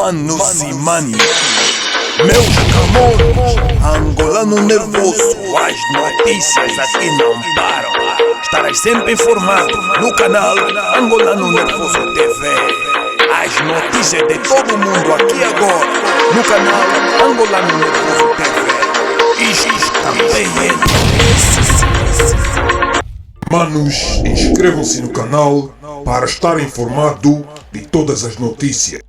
Manos e manos, meus camões, angolano nervoso, as notícias aqui não param. Estarás sempre informado no canal Angolano Nervoso TV. As notícias de todo mundo aqui agora, no canal Angolano Nervoso TV. Isto também é. Manos, inscrevam-se no canal para estar informado de todas as notícias.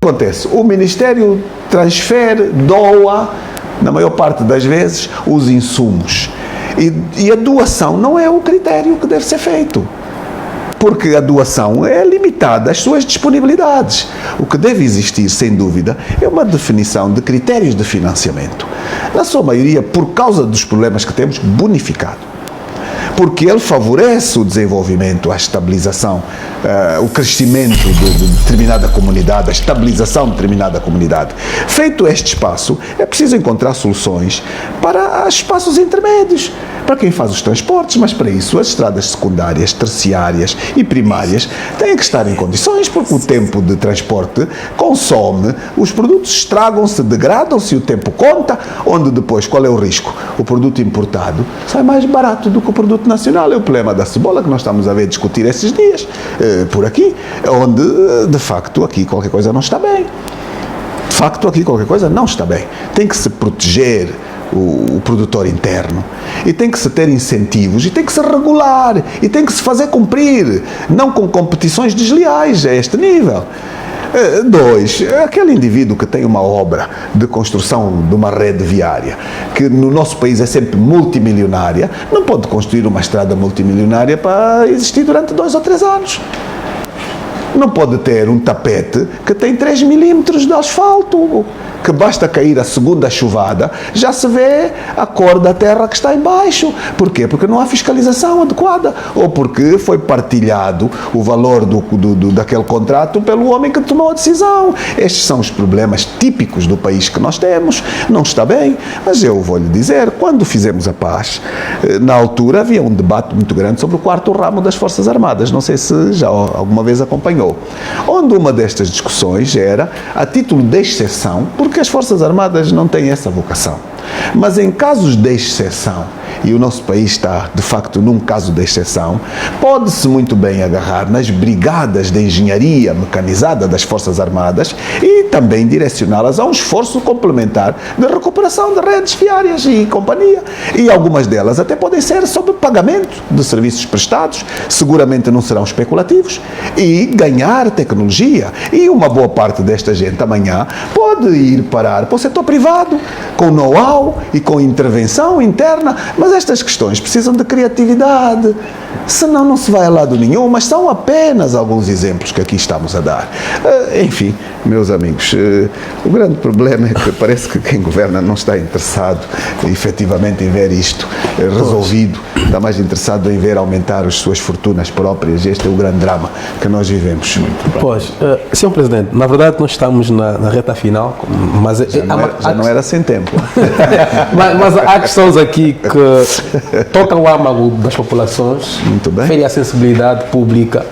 Acontece, o Ministério transfere, doa, na maior parte das vezes, os insumos. E a doação não é o critério que deve ser feito. Porque a doação é limitada às suas disponibilidades. O que deve existir, sem dúvida, é uma definição de critérios de financiamento. Na sua maioria, por causa dos problemas que temos, bonificado. Porque ele favorece o desenvolvimento, a estabilização, o crescimento de determinada comunidade, a estabilização de determinada comunidade. Feito este espaço, é preciso encontrar soluções para espaços intermédios, para quem faz os transportes, mas para isso as estradas secundárias, terciárias e primárias têm que estar em condições, porque o tempo de transporte consome, os produtos estragam-se, degradam-se, o tempo conta, onde depois, qual é o risco? O produto importado sai mais barato do que o produto nacional. É o problema da cebola que nós estamos a ver discutir esses dias, por aqui, onde, de facto, aqui qualquer coisa não está bem. De facto, aqui qualquer coisa não está bem. Tem que se proteger o produtor interno, e tem que se ter incentivos, e tem que se regular, e tem que se fazer cumprir, não com competições desleais a este nível. 2, aquele indivíduo que tem uma obra de construção de uma rede viária, que no nosso país é sempre multimilionária, não pode construir uma estrada multimilionária para existir durante 2 ou 3 anos. Não pode ter um tapete que tem 3 milímetros de asfalto, que basta cair a segunda chuvada, já se vê a cor da terra que está em baixo. Porquê? Porque não há fiscalização adequada, ou porque foi partilhado o valor daquele contrato pelo homem que tomou a decisão. Estes são os problemas típicos do país que nós temos. Não está bem, mas eu vou lhe dizer, quando fizemos a paz, na altura havia um debate muito grande sobre o 4º ramo das Forças Armadas, não sei se já alguma vez acompanhou, onde uma destas discussões era a título de exceção, porque as Forças Armadas não têm essa vocação. Mas em casos de exceção, e o nosso país está, de facto, num caso de exceção, pode-se muito bem agarrar nas brigadas de engenharia mecanizada das Forças Armadas e também direcioná-las a um esforço complementar de recuperação de redes viárias e companhia. E algumas delas até podem ser sob pagamento de serviços prestados, seguramente não serão especulativos, e ganhar tecnologia. E uma boa parte desta gente amanhã pode ir parar para o setor privado, com know-how e com intervenção interna, mas estas questões precisam de criatividade, senão não se vai a lado nenhum, mas são apenas alguns exemplos que aqui estamos a dar. Enfim, meus amigos, o grande problema é que parece que quem governa não está interessado efetivamente em ver isto resolvido, está mais interessado em ver aumentar as suas fortunas próprias. Este é o grande drama que nós vivemos. Pois, Sr. Presidente, na verdade nós estamos na reta final, mas já não era sem tempo. mas há questões aqui que tocam o âmago das populações, ferem a sensibilidade pública,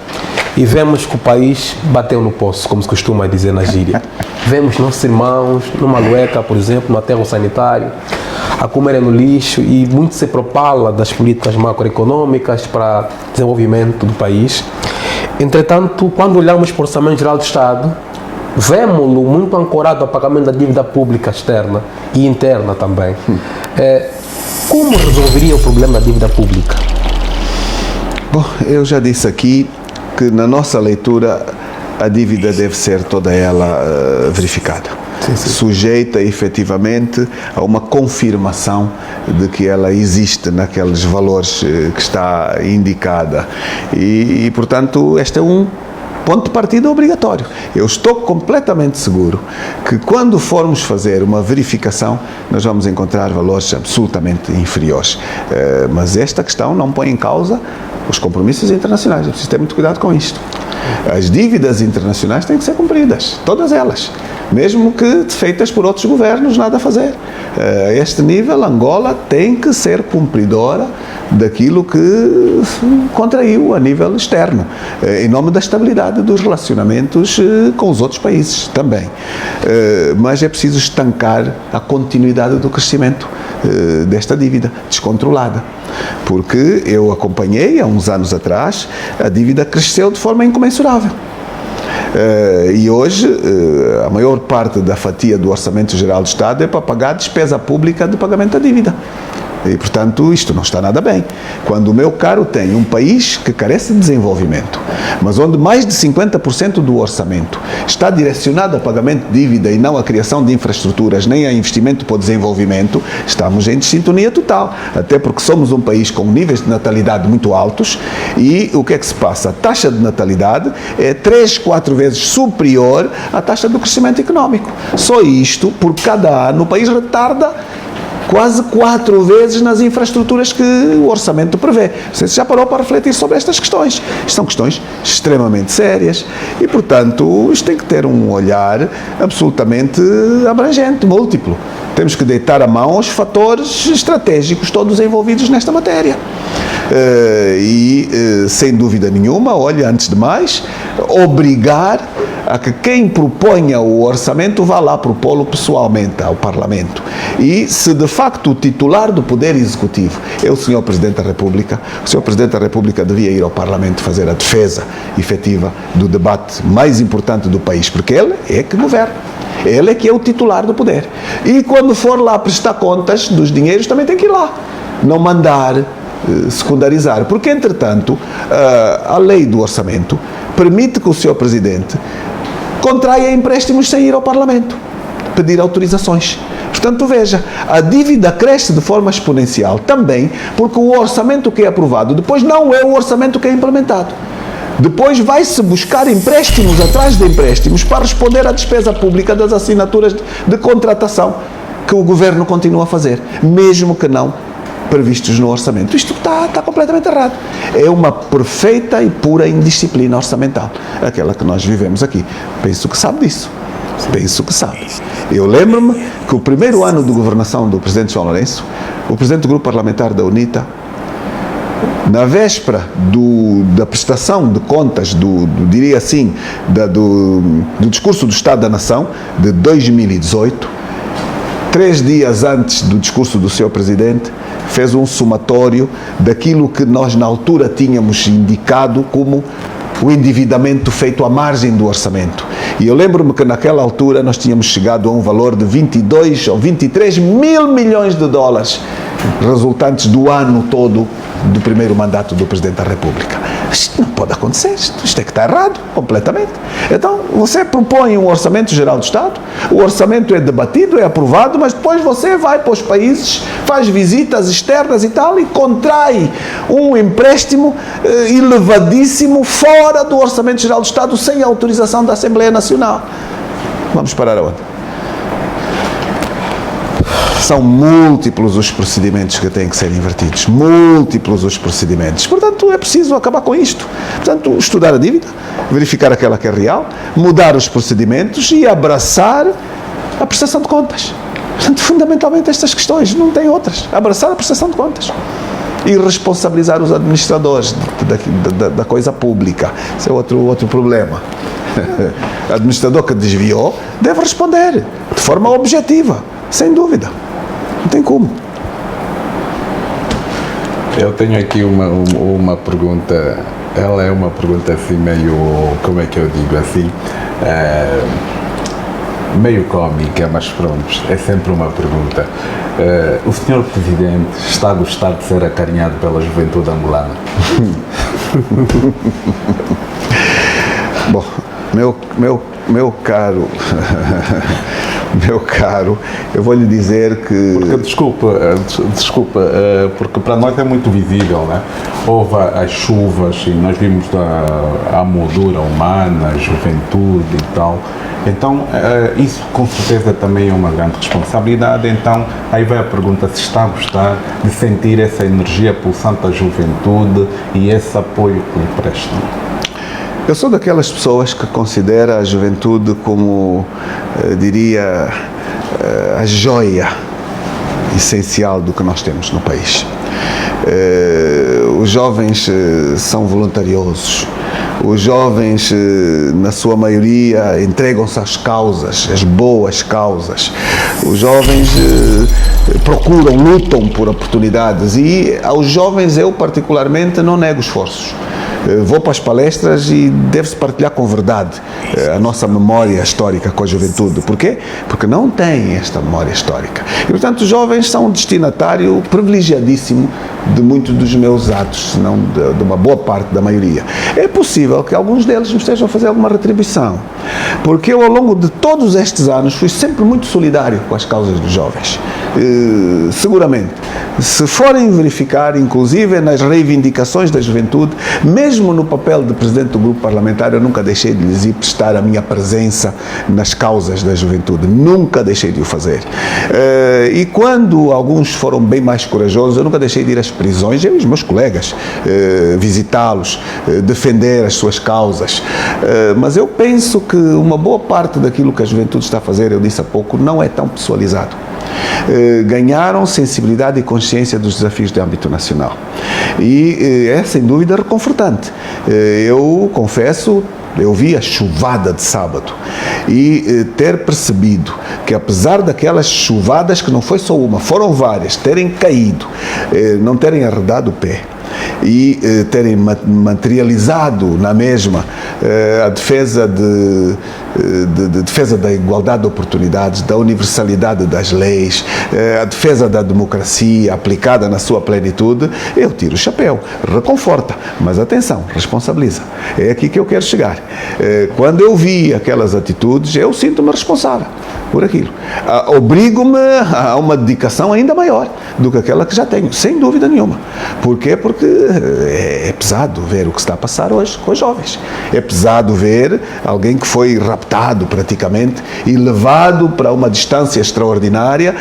e vemos que o país bateu no poço, como se costuma dizer na gíria. Vemos nossos irmãos numa lueca, por exemplo, no aterro sanitário, a comerem no lixo, e muito se propala das políticas macroeconômicas para desenvolvimento do país. Entretanto, quando olhamos para o Orçamento Geral do Estado, vemos-lo muito ancorado ao pagamento da dívida pública externa e interna também. Como resolveria o problema da dívida pública? Bom, eu já disse aqui que na nossa leitura a dívida deve ser toda ela verificada. Sim. Sujeita efetivamente a uma confirmação de que ela existe naqueles valores que está indicada. E portanto, este é um ponto de partida obrigatório. Eu estou completamente seguro que quando formos fazer uma verificação, nós vamos encontrar valores absolutamente inferiores. Mas esta questão não põe em causa os compromissos internacionais. É preciso ter muito cuidado com isto. As dívidas internacionais têm que ser cumpridas, todas elas, mesmo que feitas por outros governos, nada a fazer. A este nível, Angola tem que ser cumpridora daquilo que contraiu a nível externo, em nome da estabilidade dos relacionamentos com os outros países também. Mas é preciso estancar a continuidade do crescimento desta dívida descontrolada, porque eu acompanhei há uns anos atrás, a dívida cresceu de forma incomensurável. E hoje a maior parte da fatia do Orçamento Geral do Estado é para pagar a despesa pública de pagamento da dívida. E, portanto, isto não está nada bem. Quando o meu caro tem um país que carece de desenvolvimento, mas onde mais de 50% do orçamento está direcionado a pagamento de dívida e não à criação de infraestruturas, nem a investimento para o desenvolvimento, estamos em desintonia total. Até porque somos um país com níveis de natalidade muito altos e o que é que se passa? A taxa de natalidade é 3, 4 vezes superior à taxa do crescimento económico. Só isto, por cada ano, o país retarda quase 4 vezes nas infraestruturas que o orçamento prevê. Você já parou para refletir sobre estas questões? São questões extremamente sérias e, portanto, isto tem que ter um olhar absolutamente abrangente, múltiplo. Temos que deitar a mão aos fatores estratégicos todos envolvidos nesta matéria. Sem dúvida nenhuma, olha, antes de mais, obrigar a que quem proponha o orçamento vá lá propô-lo pessoalmente ao Parlamento. E se de facto o titular do Poder Executivo é o Sr. Presidente da República, o Sr. Presidente da República devia ir ao Parlamento fazer a defesa efetiva do debate mais importante do país, porque ele é que governa. Ele é que é o titular do poder. E quando for lá prestar contas dos dinheiros, também tem que ir lá. Não mandar secundarizar. Porque, entretanto, a lei do orçamento permite que o Sr. Presidente contraia empréstimos sem ir ao Parlamento pedir autorizações. Portanto, veja, a dívida cresce de forma exponencial também porque o orçamento que é aprovado depois não é o orçamento que é implementado. Depois vai-se buscar empréstimos atrás de empréstimos para responder à despesa pública das assinaturas de contratação que o Governo continua a fazer, mesmo que não previstos no orçamento. Isto está completamente errado. É uma perfeita e pura indisciplina orçamental, aquela que nós vivemos aqui. Penso que sabe disso. Penso que sabe. Eu lembro-me que o primeiro ano de governação do Presidente João Lourenço, o Presidente do Grupo Parlamentar da UNITA, na véspera da prestação de contas, diria assim, do discurso do Estado da Nação de 2018, 3 dias antes do discurso do Sr. Presidente, fez um somatório daquilo que nós na altura tínhamos indicado como o endividamento feito à margem do orçamento. E eu lembro-me que naquela altura nós tínhamos chegado a um valor de 22 ou 23 mil milhões de dólares resultantes do ano todo do primeiro mandato do Presidente da República. Isto não pode acontecer, isto é que está errado, completamente. Então, você propõe um orçamento geral do Estado, o orçamento é debatido, é aprovado, mas depois você vai para os países, faz visitas externas e tal, e contrai um empréstimo elevadíssimo fora do orçamento geral do Estado, sem autorização da Assembleia Nacional. Vamos parar aonde? São múltiplos os procedimentos que têm que ser invertidos. Múltiplos os procedimentos. Portanto, é preciso acabar com isto. Portanto, estudar a dívida, verificar aquela que é real, mudar os procedimentos e abraçar a prestação de contas. Portanto, fundamentalmente estas questões, não tem outras. Abraçar a prestação de contas. E responsabilizar os administradores da coisa pública. Esse é outro problema. O administrador que desviou deve responder de forma objetiva, sem dúvida. Não tem como. Eu tenho aqui uma pergunta. Ela é uma pergunta assim meio, como é que eu digo assim, meio cómica, mas pronto, é sempre uma pergunta. O Sr. Presidente está a gostar de ser acarinhado pela juventude angolana? Bom, meu caro, meu caro, eu vou lhe dizer que... Porque, desculpa, porque para nós é muito visível, né? Houve as chuvas e nós vimos a moldura humana, a juventude e tal. Então, isso com certeza também é uma grande responsabilidade. Então, aí vai a pergunta se está a gostar de sentir essa energia pulsante da juventude e esse apoio que lhe prestam. Eu sou daquelas pessoas que considera a juventude como, diria, a joia essencial do que nós temos no país. Os jovens são voluntariosos. Os jovens, na sua maioria, entregam-se às causas, às boas causas. Os jovens procuram, lutam por oportunidades e aos jovens eu particularmente não nego esforços. Vou para as palestras e deve-se partilhar com verdade a nossa memória histórica com a juventude. Porquê? Porque não têm esta memória histórica. E, portanto, os jovens são um destinatário privilegiadíssimo de muitos dos meus atos, se não de uma boa parte da maioria. É possível que alguns deles me estejam a fazer alguma retribuição, porque eu, ao longo de todos estes anos, fui sempre muito solidário com as causas dos jovens. Seguramente, se forem verificar, inclusive nas reivindicações da juventude, mesmo no papel de presidente do grupo parlamentar, eu nunca deixei de lhes ir prestar a minha presença nas causas da juventude, nunca deixei de o fazer. E quando alguns foram bem mais corajosos, eu nunca deixei de ir às prisões, eu e os meus colegas, visitá-los, defender as suas causas. Mas eu penso que uma boa parte daquilo que a juventude está a fazer, eu disse há pouco, não é tão pessoalizado. Ganharam sensibilidade e consciência dos desafios de âmbito nacional. E é, sem dúvida, reconfortante. Eu confesso, eu vi a chuvada de sábado e ter percebido que, apesar daquelas chuvadas, que não foi só uma, foram várias, terem caído, não terem arredado o pé e terem materializado na mesma a defesa defesa da igualdade de oportunidades, da universalidade das leis, a defesa da democracia aplicada na sua plenitude, eu tiro o chapéu, reconforta, mas atenção, responsabiliza. É aqui que eu quero chegar. Quando eu vi aquelas atitudes, eu sinto-me responsável por aquilo. Obrigo-me a uma dedicação ainda maior do que aquela que já tenho, sem dúvida nenhuma. Porquê? Porque é pesado ver o que está a passar hoje com os jovens. É pesado ver alguém que foi raptado praticamente e levado para uma distância extraordinária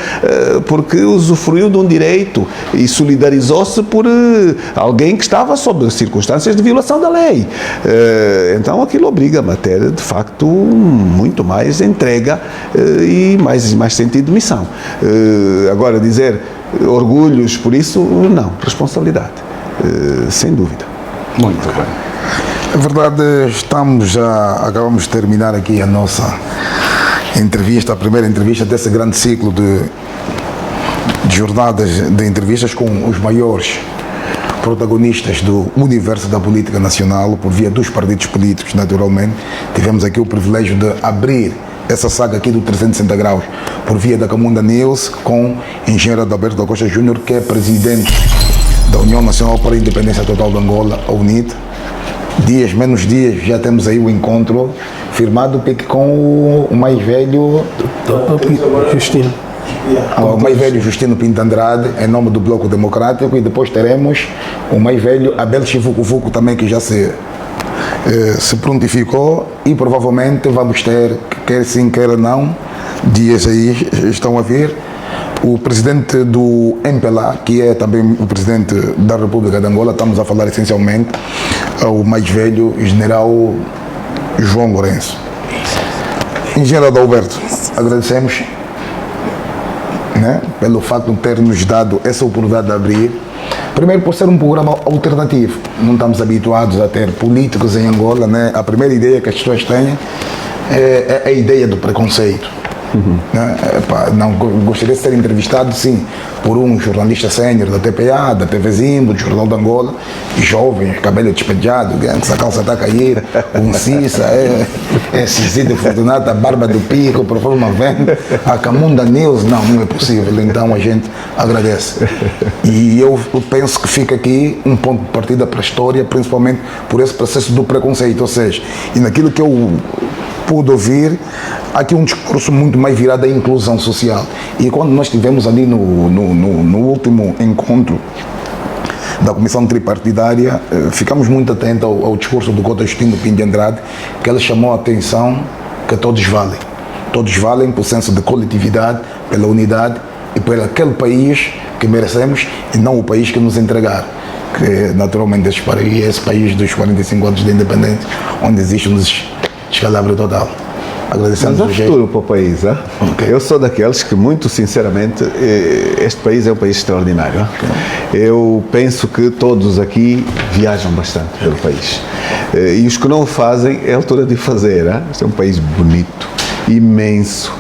porque usufruiu de um direito e solidarizou-se por alguém que estava sob circunstâncias de violação da lei. Então aquilo obriga-me a ter, de facto, muito mais entrega e mais sentido de missão. Agora, dizer orgulhos por isso, não. Responsabilidade, sem dúvida. Muito bem. É verdade, acabamos de terminar aqui a nossa entrevista, a primeira entrevista desse grande ciclo de jornadas de entrevistas com os maiores protagonistas do universo da política nacional, por via dos partidos políticos, naturalmente. Tivemos aqui o privilégio de abrir essa saga aqui do 360 graus por via da Camunda News com o engenheiro Adalberto da Costa Júnior, que é presidente da União Nacional para a Independência Total de Angola, a UNIT. Menos dias, já temos aí o encontro firmado com o mais velho Justino. O mais velho Justino Pinto Andrade, em nome do Bloco Democrático, e depois teremos o mais velho Abel Chivuco também, que já se prontificou, e provavelmente vamos ter, quer sim, quer não, dias aí estão a vir, o presidente do MPLA, que é também o presidente da República de Angola. Estamos a falar essencialmente ao mais velho general João Lourenço. Engenheiro Adalberto, agradecemos, né, pelo facto de ter nos dado essa oportunidade de abrir. Primeiro, por ser um programa alternativo. Não estamos habituados a ter políticos em Angola, né? A primeira ideia que as pessoas têm é a ideia do preconceito. Né? Não gostaria de ser entrevistado, sim, por um jornalista sénior da TPA, da TV Zimbo, do Jornal de Angola, jovem, cabelo despejado, essa calça está a cair, um cissa, Cicídio Fortunato, a barba do pico, por favor, não vem, a Camunda News, não é possível. Então a gente agradece. E eu penso que fica aqui um ponto de partida para a história, principalmente por esse processo do preconceito, ou seja, e naquilo que eu pude ouvir, há aqui um discurso muito mais virado à inclusão social. E quando nós estivemos ali no último encontro da Comissão Tripartidária, ficamos muito atentos ao discurso do Cota Justino Pinto Andrade, que ele chamou a atenção que todos valem. Todos valem por senso de coletividade, pela unidade e por aquele país que merecemos e não o país que nos entregaram. Que naturalmente esse país dos 45 anos de independência, onde existe um descalabro total. Agradecemos. Mas há futuro para o país. Hein? Eu sou daqueles que, muito sinceramente, este país é um país extraordinário. Hein? Eu penso que todos aqui viajam bastante pelo país. E os que não o fazem, é a altura de fazer. Hein? Este é um país bonito, imenso,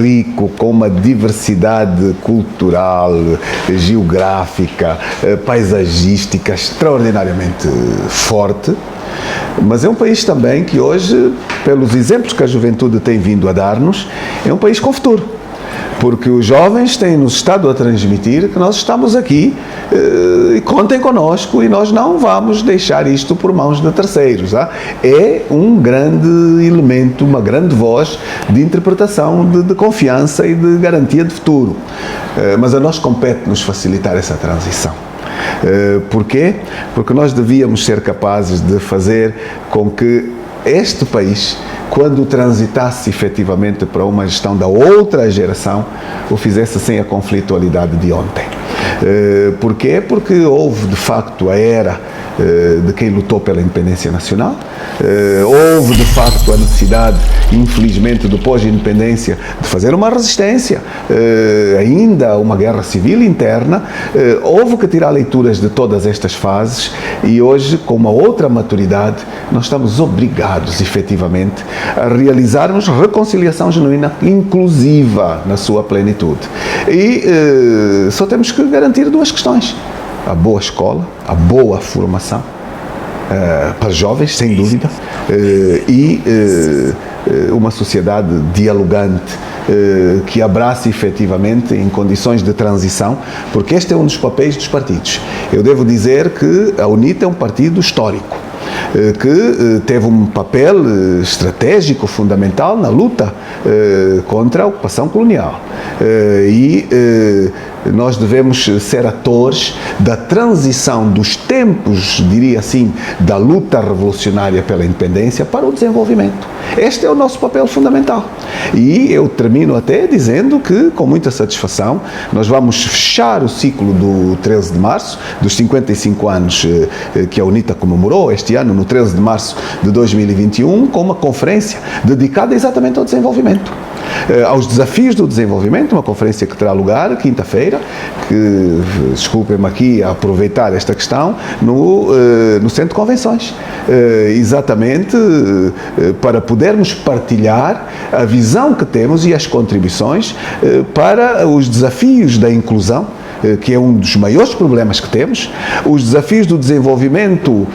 rico, com uma diversidade cultural, geográfica, paisagística extraordinariamente forte. Mas é um país também que hoje, pelos exemplos que a juventude tem vindo a dar-nos, é um país com futuro. Porque os jovens têm-nos estado a transmitir que nós estamos aqui e contem connosco e nós não vamos deixar isto por mãos de terceiros. É um grande elemento, uma grande voz de interpretação, de confiança e de garantia de futuro. Mas a nós compete-nos facilitar essa transição. Porquê? Porque nós devíamos ser capazes de fazer com que este país, quando transitasse efetivamente para uma gestão da outra geração, o fizesse sem a conflitualidade de ontem. Porquê? Porque houve de facto a era de quem lutou pela independência nacional, houve de facto a necessidade, infelizmente, do pós-independência de fazer uma resistência, ainda uma guerra civil interna, houve que tirar leituras de todas estas fases e hoje, com uma outra maturidade, nós estamos obrigados, efetivamente, a realizarmos reconciliação genuína, inclusiva na sua plenitude. E só temos que garantir duas questões: a boa escola, a boa formação para jovens, sem dúvida, e uma sociedade dialogante que abrace efetivamente em condições de transição, porque este é um dos papéis dos partidos. Eu devo dizer que a UNITA é um partido histórico, que teve um papel estratégico fundamental na luta contra a ocupação colonial. E nós devemos ser atores da transição dos tempos, diria assim, da luta revolucionária pela independência para o desenvolvimento. Este é o nosso papel fundamental. E eu termino até dizendo que, com muita satisfação, nós vamos fechar o ciclo do 13 de março, dos 55 anos que a UNITA comemorou este ano, no 13 de março de 2021, com uma conferência dedicada exatamente ao desenvolvimento. Aos desafios do desenvolvimento, uma conferência que terá lugar quinta-feira, que, desculpem-me aqui a aproveitar esta questão, no Centro de Convenções, exatamente para podermos partilhar a visão que temos e as contribuições para os desafios da inclusão, que é um dos maiores problemas que temos, os desafios do desenvolvimento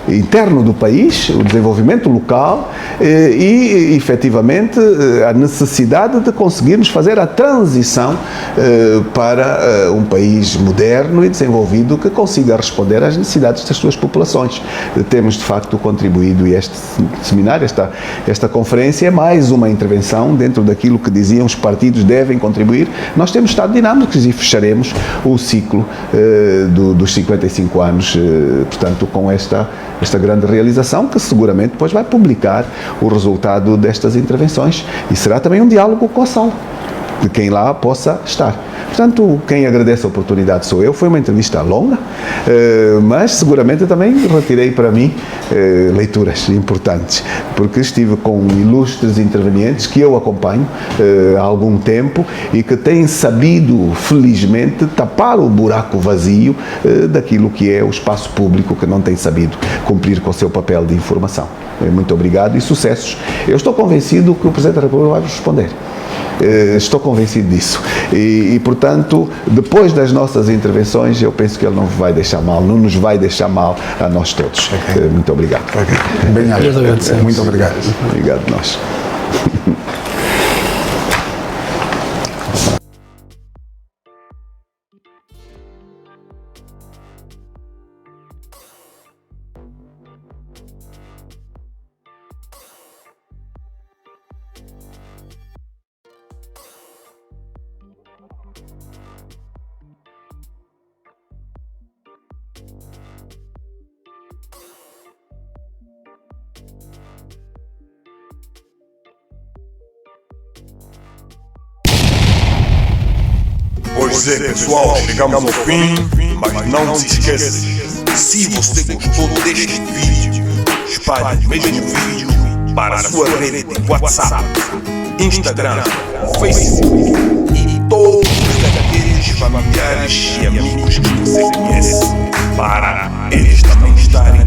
interno do país, o desenvolvimento local e, efetivamente, a necessidade de conseguirmos fazer a transição para um país moderno e desenvolvido que consiga responder às necessidades das suas populações. Temos, de facto, contribuído, e este seminário, esta conferência é mais uma intervenção dentro daquilo que diziam os partidos devem contribuir. Nós temos estado dinâmicos e fecharemos o ciclo dos 55 anos, portanto, com esta grande realização, que seguramente depois vai publicar o resultado destas intervenções e será também um diálogo com a sala, de quem lá possa estar. Portanto, quem agradece a oportunidade sou eu. Foi uma entrevista longa, mas seguramente também retirei para mim leituras importantes, porque estive com ilustres intervenientes que eu acompanho há algum tempo e que têm sabido, felizmente, tapar o buraco vazio daquilo que é o espaço público, que não tem sabido cumprir com o seu papel de informação. Muito obrigado e sucessos. Eu estou convencido que o Presidente da República vai responder. Estou convencido disso e, portanto, depois das nossas intervenções, eu penso que ele não vai deixar mal, não nos vai deixar mal a nós todos. Muito obrigado. Bem, muito obrigado. Obrigado a nós. Pois é, pessoal, chegamos ao fim, mas não se esqueça, se você gostou deste vídeo, espalhe o mesmo vídeo para a sua rede de WhatsApp, Instagram, Facebook e todos aqueles familiares e amigos que você conhece, para eles também estarem